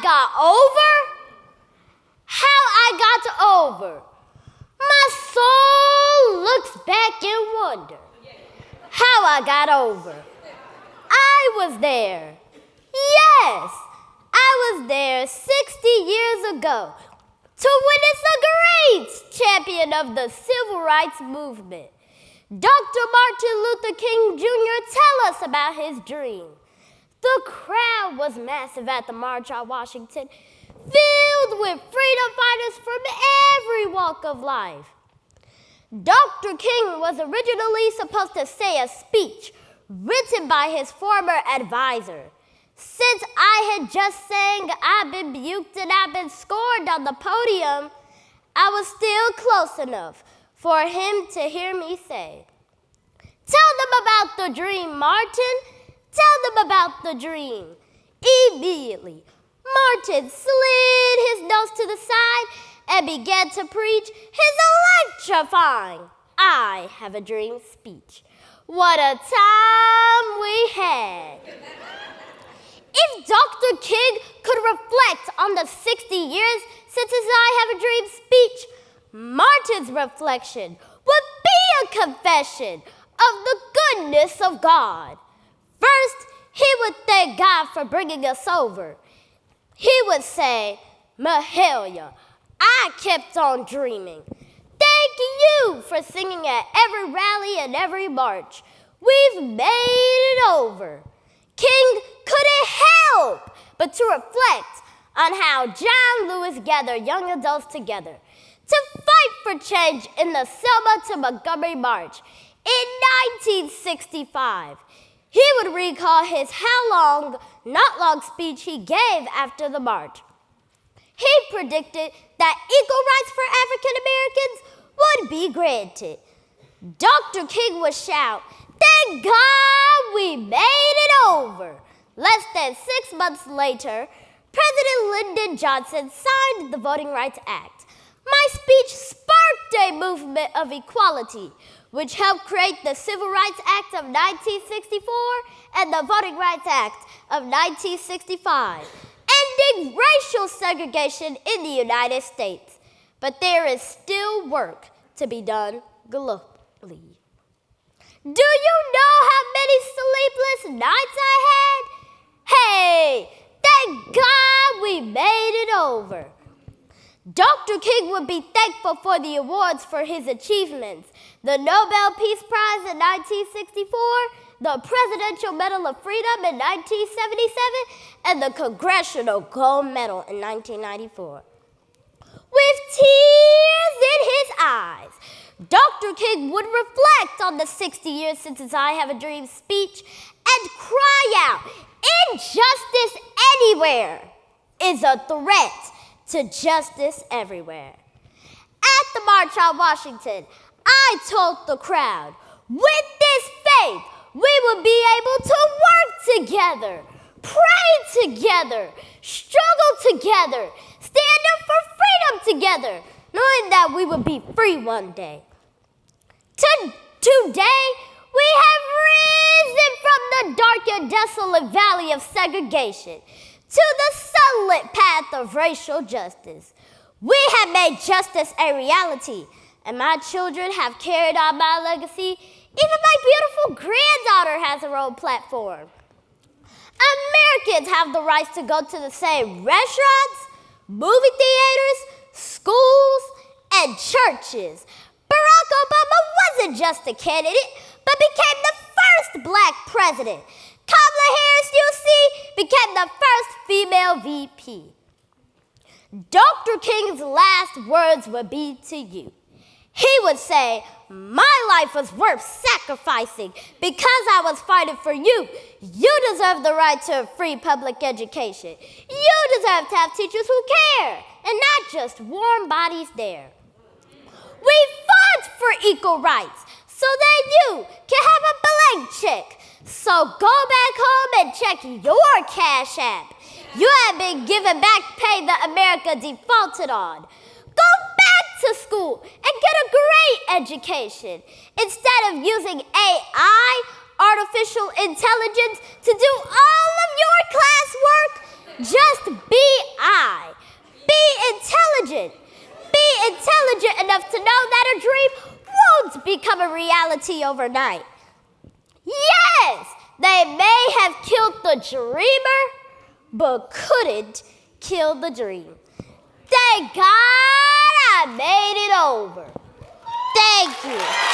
got over? How I got over? My soul looks back in wonder. How I got over? I was there. Yes, I was there 60 years ago to witness a great champion of the civil rights movement. Dr. Martin Luther King Jr. tell us about his dream. The crowd was massive at the March on Washington, filled with freedom fighters from every walk of life. Dr. King was originally supposed to say a speech written by his former advisor. Since I had just sang, I've been buked and I've been scorned on the podium, I was still close enough for him to hear me say, "Tell them about the dream, Martin. Tell them about the dream." Immediately, Martin slid his nose to the side and began to preach his electrifying "I Have a Dream" speech. What a time we had. If Dr. King could reflect on the 60 years since his "I Have a Dream" speech, Martin's reflection would be a confession of the goodness of God. First, he would thank God for bringing us over. He would say, "Mahalia, I kept on dreaming. Thank you for singing at every rally and every march. We've made it over." King couldn't help but to reflect on how John Lewis gathered young adults together to fight for change in the Selma to Montgomery March in 1965. He would recall his "how long, not long" speech he gave after the march. He predicted that equal rights for African Americans would be granted. Dr. King would shout, "Thank God we made it over." Less than 6 months later, President Lyndon Johnson signed the Voting Rights Act. My speech sparked a movement of equality, which helped create the Civil Rights Act of 1964 and the Voting Rights Act of 1965, ending racial segregation in the United States. But there is still work to be done globally. Do you know how many sleepless nights I had? Hey, thank God we made it over. Dr. King would be thankful for the awards for his achievements: the Nobel Peace Prize in 1964, the Presidential Medal of Freedom in 1977, and the Congressional Gold Medal in 1994. With tears in his eyes, Dr. King would reflect on the 60 years since his "I Have a Dream" speech and cry out, "Injustice anywhere is a threat to justice everywhere." At the March on Washington, I told the crowd, with this faith, we would be able to work together, pray together, struggle together, stand up for freedom together, knowing that we would be free one day. Today, we have risen from the dark and desolate valley of segregation to the sunlit path of racial justice. We have made justice a reality, and my children have carried on my legacy. Even my beautiful granddaughter has her own platform. Americans have the rights to go to the same restaurants, movie theaters, schools, and churches. Barack Obama wasn't just a candidate, but became the first Black president. Kamala Harris, you see, became the first female VP. Dr. King's last words would be to you. He would say, "My life was worth sacrificing because I was fighting for you. You deserve the right to a free public education. You deserve to have teachers who care and not just warm bodies there. We fought for equal rights so that you can have a blank check. So go back home and check your Cash App. You have been given back pay that America defaulted on. Go back to school and get a great education. Instead of using AI, artificial intelligence, to do all of your classwork, just be enough to know that a dream won't become a reality overnight. Yes, they may have killed the dreamer, but couldn't kill the dream. Thank God I made it over. Thank you.